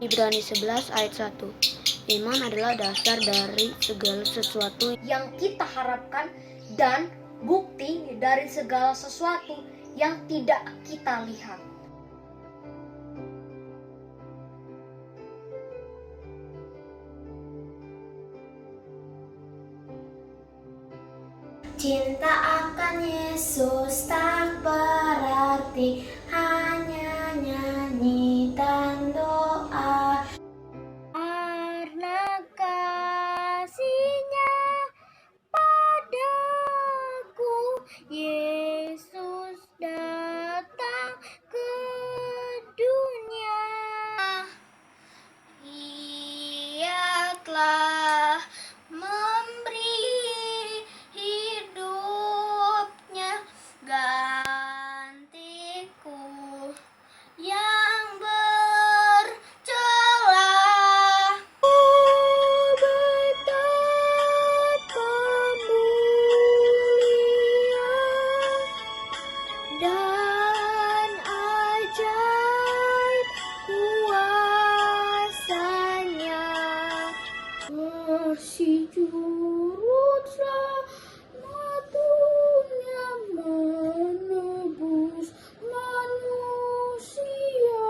Ibrani 11 ayat 1. Iman adalah dasar dari segala sesuatu yang kita harapkan dan bukti dari segala sesuatu yang tidak kita lihat. Cinta akan Yesus tak berarti hanya nyanyi dan doa, karena kasih-Nya padaku, Yesus datang ke dunia. Ia telah memberi hidupnya gantiku yang bercelah. Betapa mulia dan ajaib kuasa-Nya. Kasih juru selamat-Nya menebus manusia.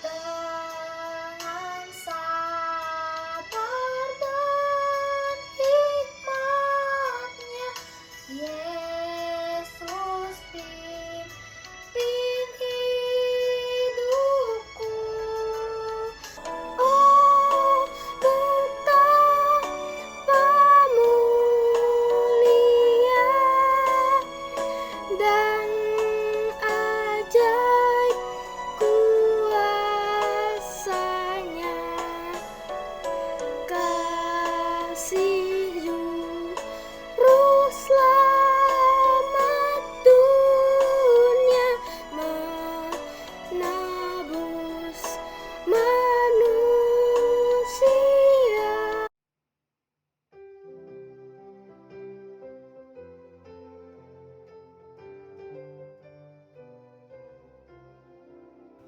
Dengan sabar dan hikmat-Nya, Yesus pimpin hidupku. Oh, betapa mulia dan ajaib kuasa-Nya. Kasih juru selamat dunia menebus manusia.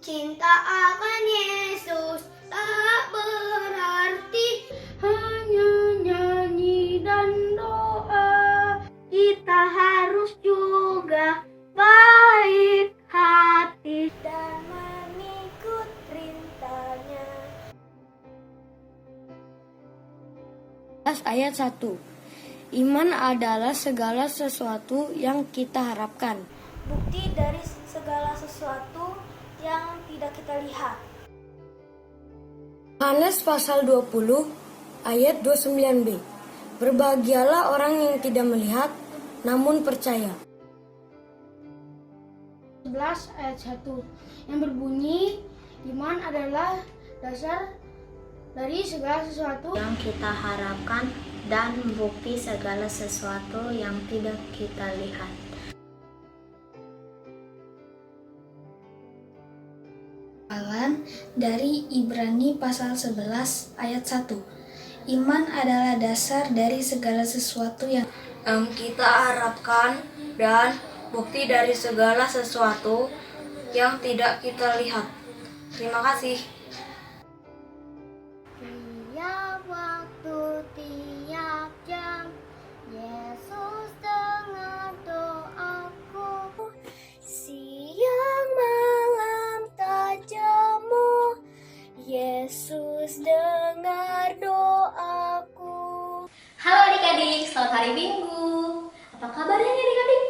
Cinta akan Yesus tak berarti hanya nyanyi dan doa. Kita harus juga baik hati dan mengikut perintah-Nya. ayat 1. Iman adalah segala sesuatu yang kita harapkan. Bukti dari segala sesuatu yang tidak kita lihat. Yohanes pasal 20 ayat 29b. Berbahagialah orang yang tidak melihat namun percaya. 11 ayat 1 yang berbunyi, iman adalah dasar dari segala sesuatu yang kita harapkan dan bukti segala sesuatu yang tidak kita lihat. Dari Ibrani pasal 11 ayat 1. Iman adalah dasar dari segala sesuatu yang Kita harapkan dan bukti dari segala sesuatu yang tidak kita lihat. Terima kasih. tiap waktu, tiap jam, Yesus dengar doaku. Siang malam tak jemu, Yesus dengar doaku. Halo adik-adik, selamat hari Minggu. Apa kabarnya nih adik-adik?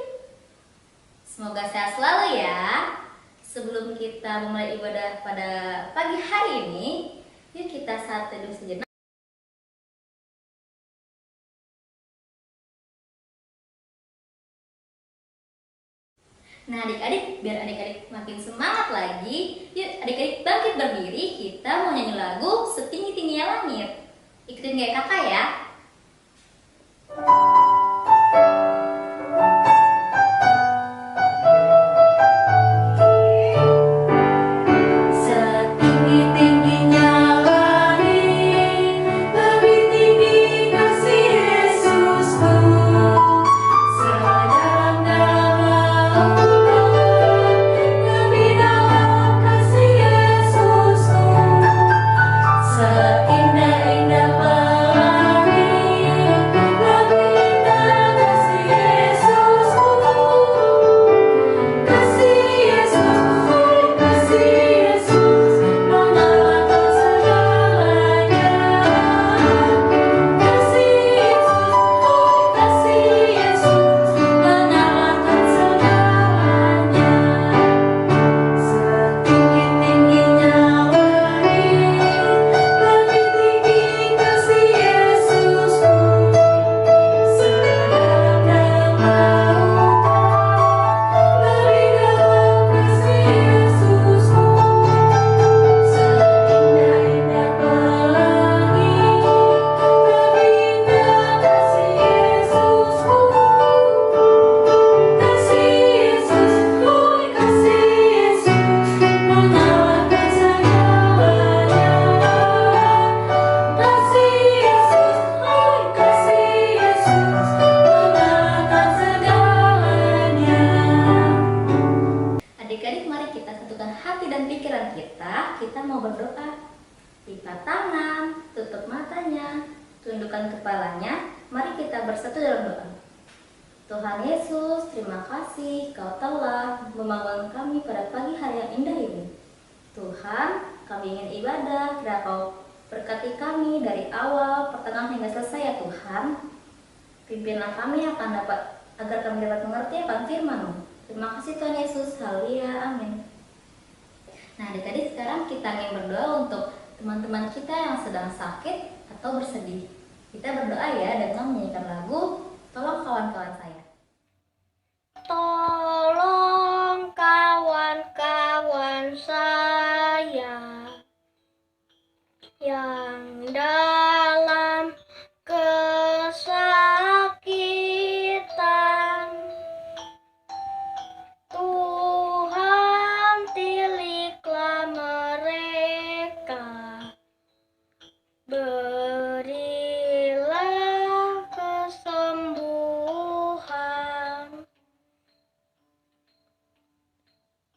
Semoga sehat selalu ya. Sebelum kita memulai ibadah pada pagi hari ini, yuk kita saat teduh sejenak. Nah adik-adik, biar adik-adik makin semangat lagi, yuk adik-adik bangkit berdiri, kita mau nyanyi lagu Setinggi-tingginya Langit. Ikutin kayak kakak ya. Setinggi-tingginya langit, lebih tinggi kasih Yesusku. Sedalam-dalam lautan, lebih dalam kasih Yesusku. pikiran kita mau berdoa. Lipat tangan, tutup matanya, tundukkan kepalanya, mari kita bersatu dalam doa. Tuhan Yesus, terima kasih Kau telah membangun kami pada pagi hari yang indah ini. Tuhan, kami ingin ibadah, kiranya Kau berkati kami dari awal, pertengahan hingga selesai ya Tuhan. Pimpinlah kami agar kami dapat mengerti akan firman-Mu. Terima kasih Tuhan Yesus, haleluya, amin. Nah adik-adik, sekarang kita ingin berdoa untuk teman-teman kita yang sedang sakit atau bersedih. Kita berdoa ya dengan menyanyikan lagu Tolong Kawan-Kawan Saya. Tolong kawan-kawan saya yang dalam kesakitan. Tuhan tiliklah mereka, berilah kesembuhan.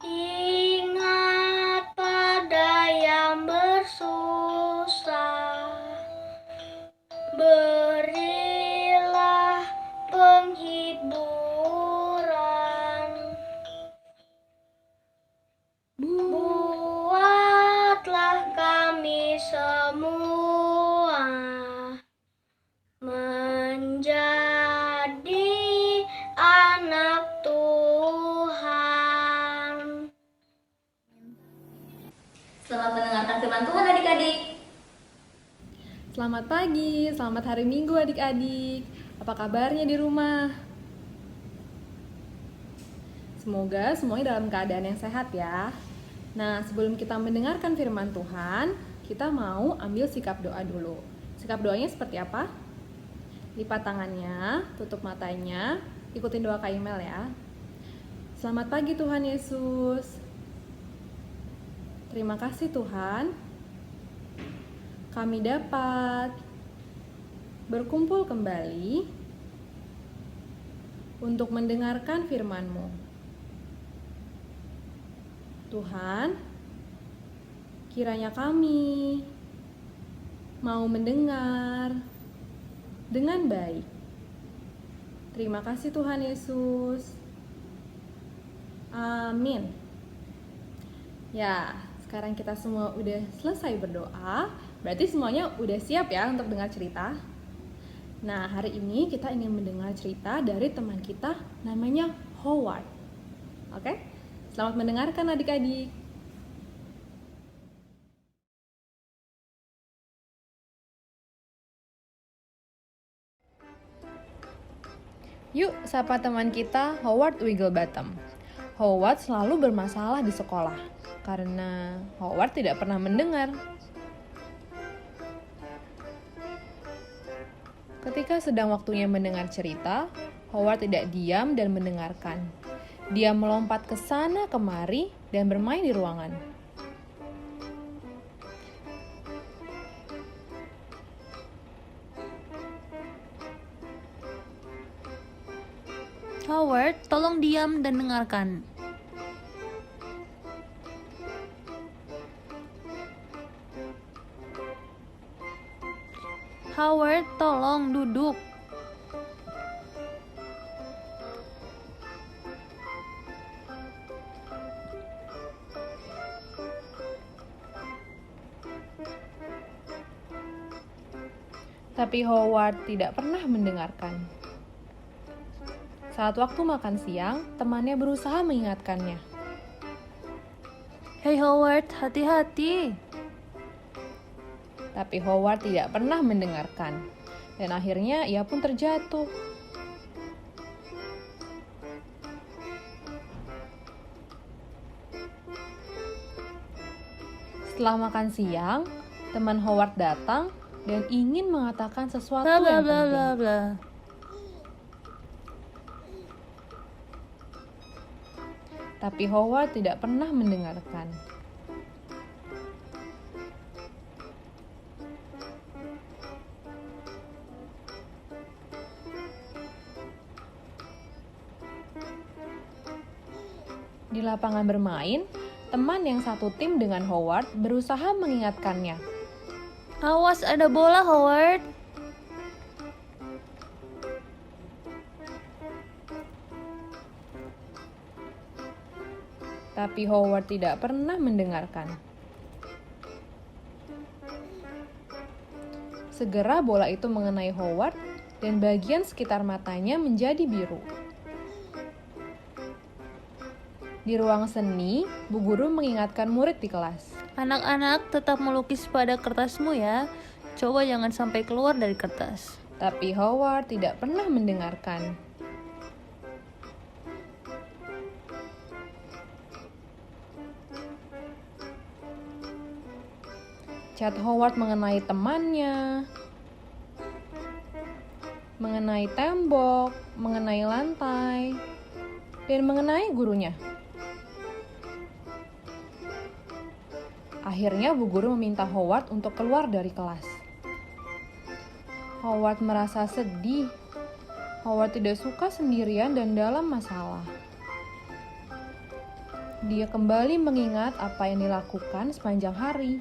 Ingat pada yang bersusah, berilah penghiburan. Buatlah kami semua menjadi anak Tuhan. Selamat mendengarkan firman Tuhan adik-adik. Selamat pagi, selamat hari Minggu adik-adik. Apa kabarnya di rumah? Semoga semuanya dalam keadaan yang sehat ya. Nah, sebelum kita mendengarkan firman Tuhan, kita mau ambil sikap doa dulu. Sikap doanya seperti apa? Lipat tangannya, tutup matanya, ikutin doa Kak Imel ya. Selamat pagi Tuhan Yesus. Terima kasih Tuhan. Kami dapat berkumpul kembali untuk mendengarkan firman-Mu. Tuhan, kiranya kami mau mendengar dengan baik. Terima kasih Tuhan Yesus. Amin. Ya, sekarang kita semua udah selesai berdoa. Berarti semuanya udah siap ya untuk dengar cerita. Nah, hari ini kita ingin mendengar cerita dari teman kita namanya Howard. Oke? Selamat mendengarkan adik-adik. Yuk, sapa teman kita Howard Wigglebottom. Howard selalu bermasalah di sekolah karena Howard tidak pernah mendengar. Ketika sedang waktunya mendengar cerita, Howard tidak diam dan mendengarkan. Dia melompat ke sana kemari dan bermain di ruangan. Howard, tolong diam dan dengarkan. Howard, tolong duduk. Tapi Howard tidak pernah mendengarkan. Saat waktu makan siang, temannya berusaha mengingatkannya. Hey Howard, hati-hati. Tapi Howard tidak pernah mendengarkan. Dan akhirnya ia pun terjatuh. Setelah makan siang, teman Howard datang dan ingin mengatakan sesuatu Bla bla yang bla penting. bla bla. Tapi Howard tidak pernah mendengarkan. Di lapangan bermain, teman yang satu tim dengan Howard berusaha mengingatkannya. Awas ada bola, Howard. Tapi Howard tidak pernah mendengarkan. Segera bola itu mengenai Howard dan bagian sekitar matanya menjadi biru. Di ruang seni, Bu Guru mengingatkan murid di kelas. Anak-anak tetap melukis pada kertasmu ya. Coba jangan sampai keluar dari kertas. Tapi Howard tidak pernah mendengarkan. Cat Howard mengenai temannya, mengenai tembok, mengenai lantai, dan mengenai gurunya. Akhirnya Bu Guru meminta Howard untuk keluar dari kelas. Howard merasa sedih. Howard tidak suka sendirian dan dalam masalah. Dia kembali mengingat apa yang dilakukan sepanjang hari.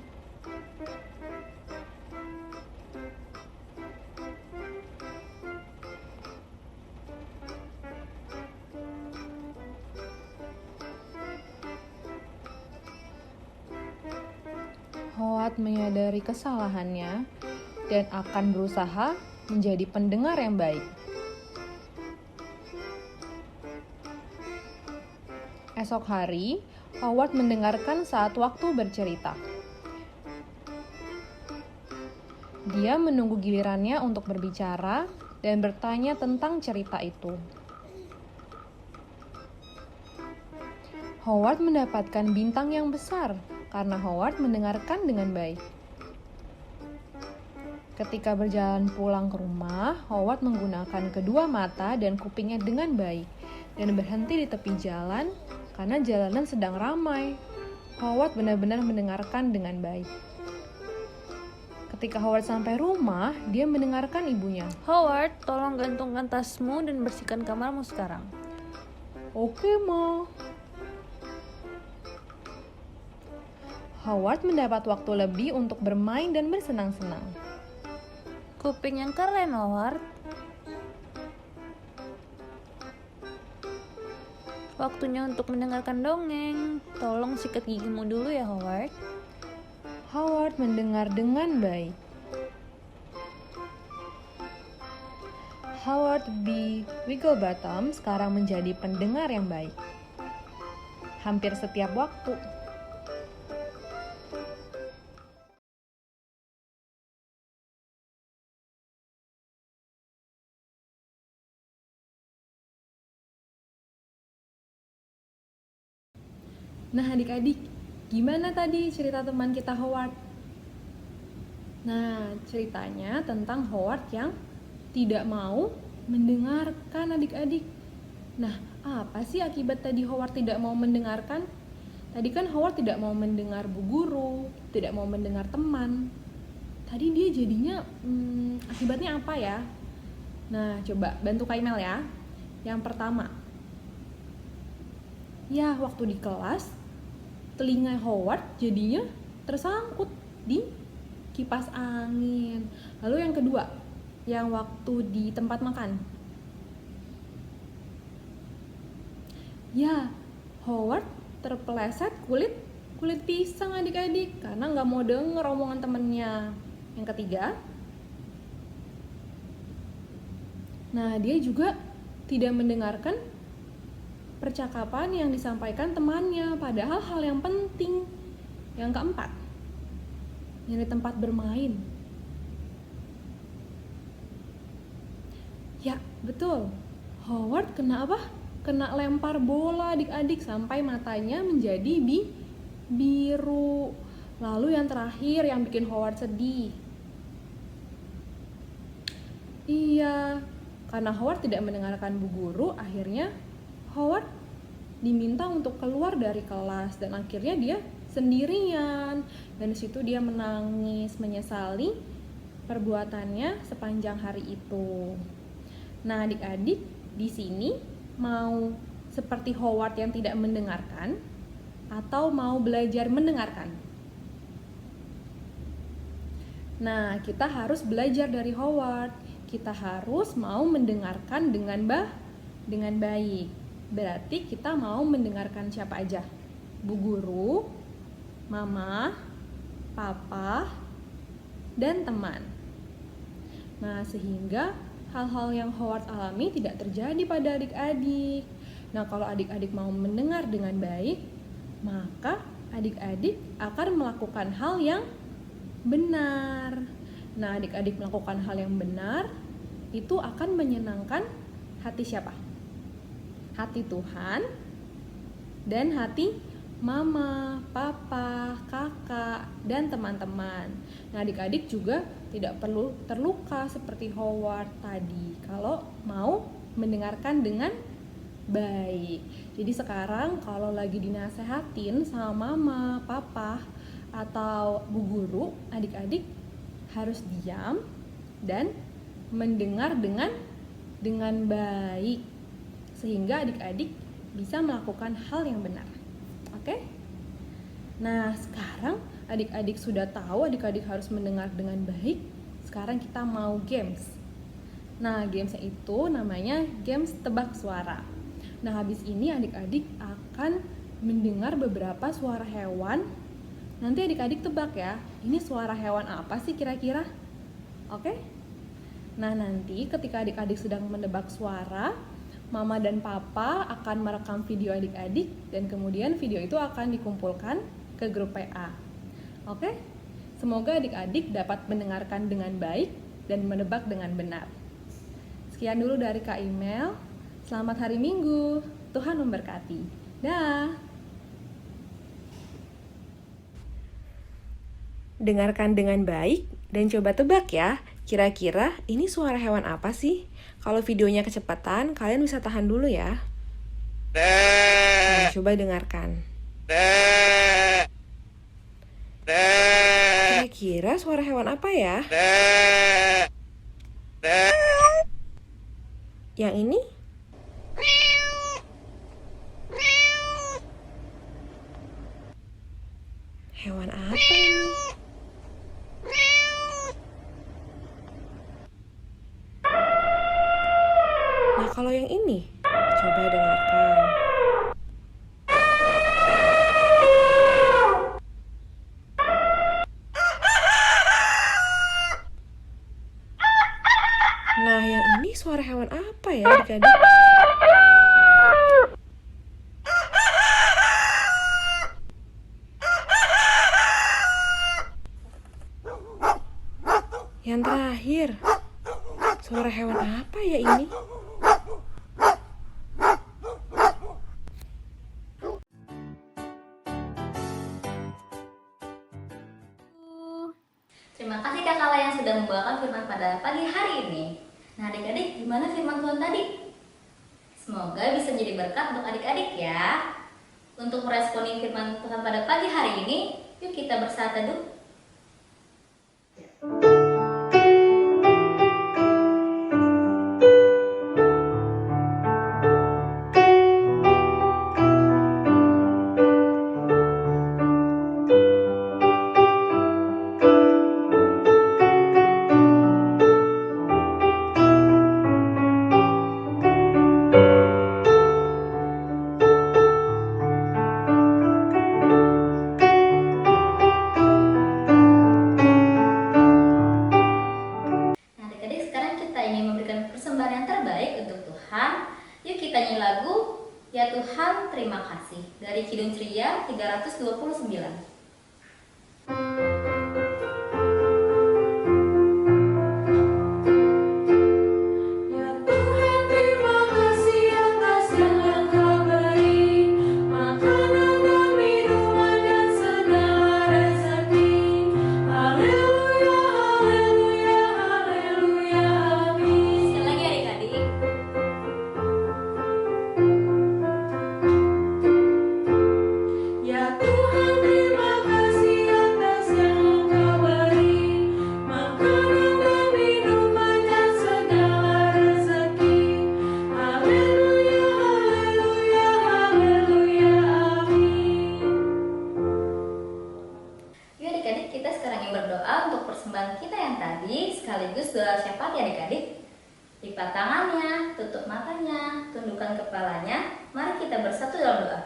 Howard menyadari kesalahannya dan akan berusaha menjadi pendengar yang baik. Esok hari, Howard mendengarkan saat waktu bercerita. Dia menunggu gilirannya untuk berbicara dan bertanya tentang cerita itu. Howard mendapatkan bintang yang besar karena Howard mendengarkan dengan baik. Ketika berjalan pulang ke rumah, Howard menggunakan kedua mata dan kupingnya dengan baik dan berhenti di tepi jalan karena jalanan sedang ramai. Howard benar-benar mendengarkan dengan baik. Ketika Howard sampai rumah, dia mendengarkan ibunya. Howard, tolong gantungkan tasmu dan bersihkan kamarmu sekarang. Oke, Ma. Howard mendapat waktu lebih untuk bermain dan bersenang-senang. Kuping yang keren, Howard. Waktunya untuk mendengarkan dongeng. Tolong sikat gigimu dulu ya, Howard. Howard mendengar dengan baik. Howard B. Wigglebottom sekarang menjadi pendengar yang baik. Hampir setiap waktu. Nah, adik-adik, gimana tadi cerita teman kita Howard? Nah, ceritanya tentang Howard yang tidak mau mendengarkan adik-adik. Nah, apa sih akibat tadi Howard tidak mau mendengarkan? Tadi kan Howard tidak mau mendengar bu guru, tidak mau mendengar teman. Tadi dia jadinya akibatnya apa ya? Nah, coba bantu Kak Imel ya. Yang pertama, ya waktu di kelas, telinga Howard jadinya tersangkut di kipas angin. Lalu yang kedua, yang waktu di tempat makan. Ya, Howard terpeleset kulit pisang adik-adik karena nggak mau denger omongan temennya. Yang ketiga, nah dia juga tidak mendengarkan percakapan yang disampaikan temannya, padahal hal yang penting. Yang keempat, yang di tempat bermain. Ya, betul. Howard kena apa? Kena lempar bola adik-adik sampai matanya menjadi biru. Lalu yang terakhir yang bikin Howard sedih. Iya, karena Howard tidak mendengarkan bu guru, akhirnya Howard diminta untuk keluar dari kelas dan akhirnya dia sendirian. Dan di situ dia menangis, menyesali perbuatannya sepanjang hari itu. Nah, adik-adik di sini mau seperti Howard yang tidak mendengarkan atau mau belajar mendengarkan? Nah, kita harus belajar dari Howard. Kita harus mau mendengarkan dengan baik. Berarti kita mau mendengarkan siapa aja? Bu guru, mama, papa, dan teman. Nah, sehingga hal-hal yang Howard alami tidak terjadi pada adik-adik. Nah, kalau adik-adik mau mendengar dengan baik, maka adik-adik akan melakukan hal yang benar. Nah, adik-adik melakukan hal yang benar, itu akan menyenangkan hati siapa? Hati Tuhan dan hati mama, papa, kakak, dan teman-teman. Nah, adik-adik juga tidak perlu terluka seperti Howard tadi kalau mau mendengarkan dengan baik. Jadi sekarang kalau lagi dinasehatin sama mama, papa, atau bu guru, adik-adik harus diam dan mendengar dengan baik sehingga adik-adik bisa melakukan hal yang benar. Oke? Nah, sekarang adik-adik sudah tahu adik-adik harus mendengar dengan baik. Sekarang kita mau games. Nah, gamesnya itu namanya games tebak suara. Nah, habis ini adik-adik akan mendengar beberapa suara hewan. Nanti adik-adik tebak ya, ini suara hewan apa sih kira-kira? Oke? Nah, nanti ketika adik-adik sedang menebak suara, mama dan papa akan merekam video adik-adik dan kemudian video itu akan dikumpulkan ke grup PA. Oke? Semoga adik-adik dapat mendengarkan dengan baik dan menebak dengan benar. Sekian dulu dari Kak Email. Selamat hari Minggu. Tuhan memberkati. Dah. Dengarkan dengan baik dan coba tebak ya. Kira-kira ini suara hewan apa sih? Kalau videonya kecepatan, kalian bisa tahan dulu ya. Nah, coba dengarkan. Kira-kira suara hewan apa ya? Yang ini? Hewan apa ini? Nah, kalau yang ini, coba dengarkan. Nah, yang ini suara hewan apa ya, adik-adik? Yang terakhir, suara hewan apa ya ini? Terima kasih Kakak Lea yang sudah membawakan firman pada pagi hari ini. Nah, adik-adik, gimana firman Tuhan tadi? Semoga bisa menjadi berkat untuk adik-adik ya. Untuk meresponi firman Tuhan pada pagi hari ini, yuk kita bersaat teduh. Persembahan yang terbaik untuk Tuhan. Yuk kita nyanyi lagu Ya Tuhan Terima Kasih dari Kidung Ceria 329. Ya Tuhan terima adik-adik, kita sekarang yang berdoa untuk persembahan kita yang tadi, sekaligus doa syafaat ya adik-adik. Lipat tangannya, tutup matanya, tundukkan kepalanya. Mari kita bersatu dalam doa.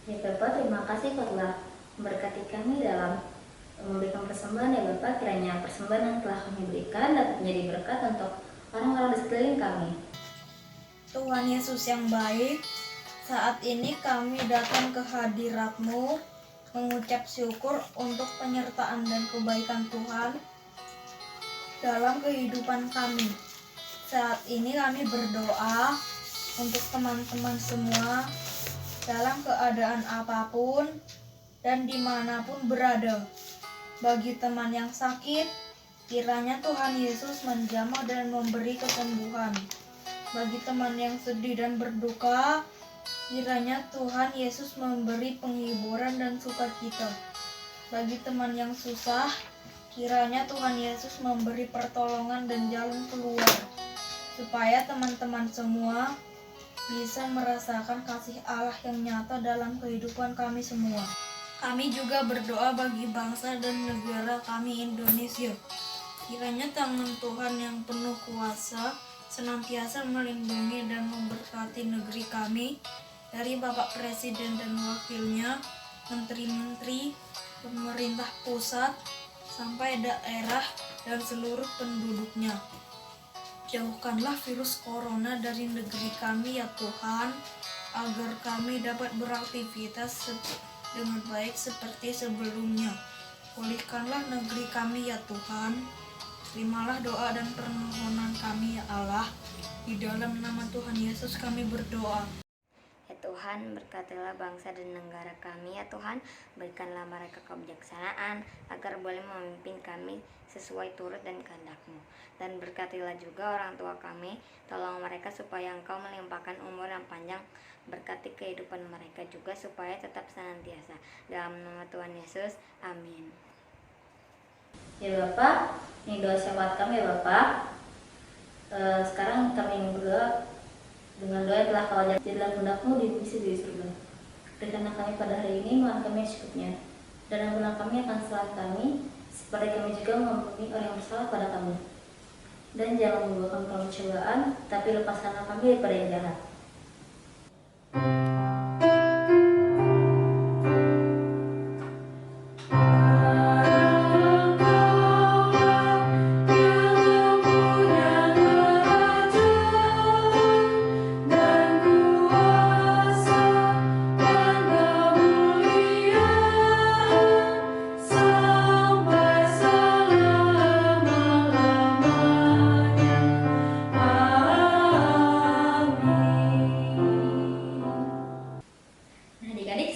Ya Bapak, terima kasih Kau telah memberkati kami dalam memberikan persembahan ya Bapak. Kiranya persembahan yang telah kami berikan dapat menjadi berkat untuk orang-orang di sekeliling kami. Tuhan Yesus yang baik, saat ini kami datang ke hadirat-Mu mengucap syukur untuk penyertaan dan kebaikan Tuhan dalam kehidupan kami. Saat ini kami berdoa untuk teman-teman semua dalam keadaan apapun dan dimanapun berada. Bagi teman yang sakit, kiranya Tuhan Yesus menjamah dan memberi kesembuhan. Bagi teman yang sedih dan berduka, kiranya Tuhan Yesus memberi penghiburan dan sukacita. Bagi teman yang susah, kiranya Tuhan Yesus memberi pertolongan dan jalan keluar, supaya teman-teman semua bisa merasakan kasih Allah yang nyata dalam kehidupan kami semua. Kami juga berdoa bagi bangsa dan negara kami Indonesia. Kiranya tangan Tuhan yang penuh kuasa senantiasa melindungi dan memberkati negeri kami, dari Bapak Presiden dan Wakilnya, Menteri-Menteri, pemerintah pusat, sampai daerah dan seluruh penduduknya. Jauhkanlah virus corona dari negeri kami ya Tuhan, agar kami dapat beraktivitas dengan baik seperti sebelumnya. Pulihkanlah negeri kami ya Tuhan. Terimalah doa dan permohonan kami ya Allah. Di dalam nama Tuhan Yesus kami berdoa. Ya Tuhan, berkatilah bangsa dan negara kami ya Tuhan. Berikanlah mereka kebijaksanaan agar boleh memimpin kami sesuai turut dan kehendak-Mu. Dan berkatilah juga orang tua kami, tolong mereka supaya Engkau melimpahkan umur yang panjang. Berkati kehidupan mereka juga supaya tetap senantiasa. Dalam nama Tuhan Yesus, amin. Ya Bapak, ini doa syafaat kami ya Bapak. Sekarang kami berdoa dengan doa yang telah Kau ajar di dalam kehendak-Mu di di surga. Berikanlah kami pada hari ini makan kami secukupnya, dan ampunilah kami akan kesalahan kami, seperti kami juga mengampuni orang yang bersalah pada kami. Dan jangan membawa kami ke dalam cobaan, tapi lepaskanlah kami daripada yang jahat.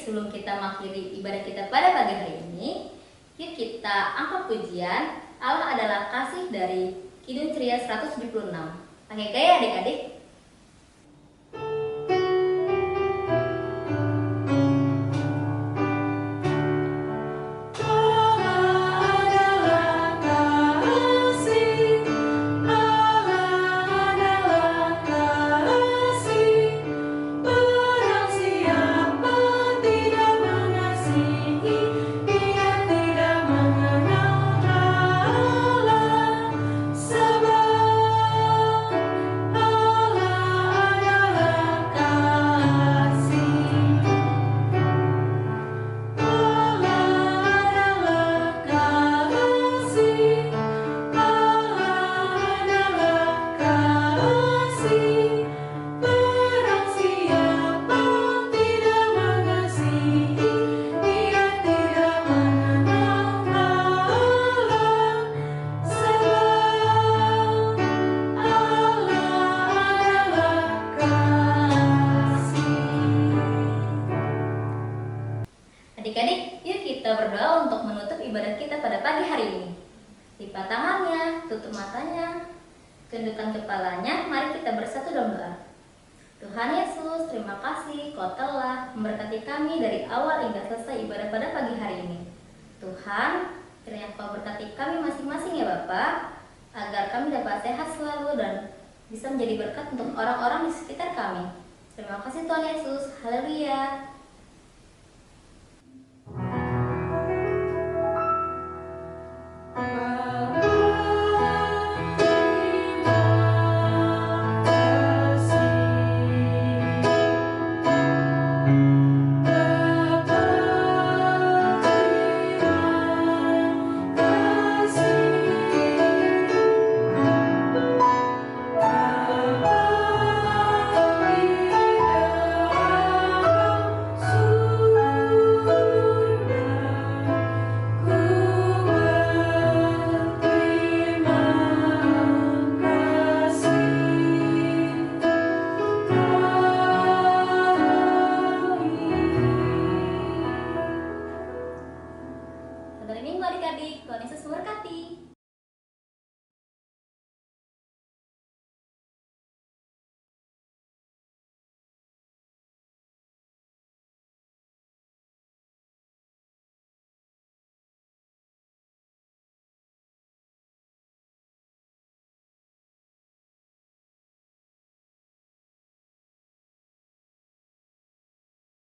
Sebelum kita mengakhiri ibadah kita pada pagi hari ini, yuk kita angkat pujian Allah adalah kasih dari Kidung Ceria 176. Pakai gaya adik-adik. Adik-adik, yuk kita berdoa untuk menutup ibadah kita pada pagi hari ini. Lipat tangannya, tutup matanya, tundukkan kepalanya, mari kita bersatu dalam doa. Tuhan Yesus, terima kasih Kau telah memberkati kami dari awal hingga selesai ibadah pada pagi hari ini. Tuhan, kiranya Kau berkati kami masing-masing ya Bapa, agar kami dapat sehat selalu dan bisa menjadi berkat untuk orang-orang di sekitar kami. Terima kasih Tuhan Yesus, haleluya. Minggu adik-adik. Tuhan Yesus memberkati.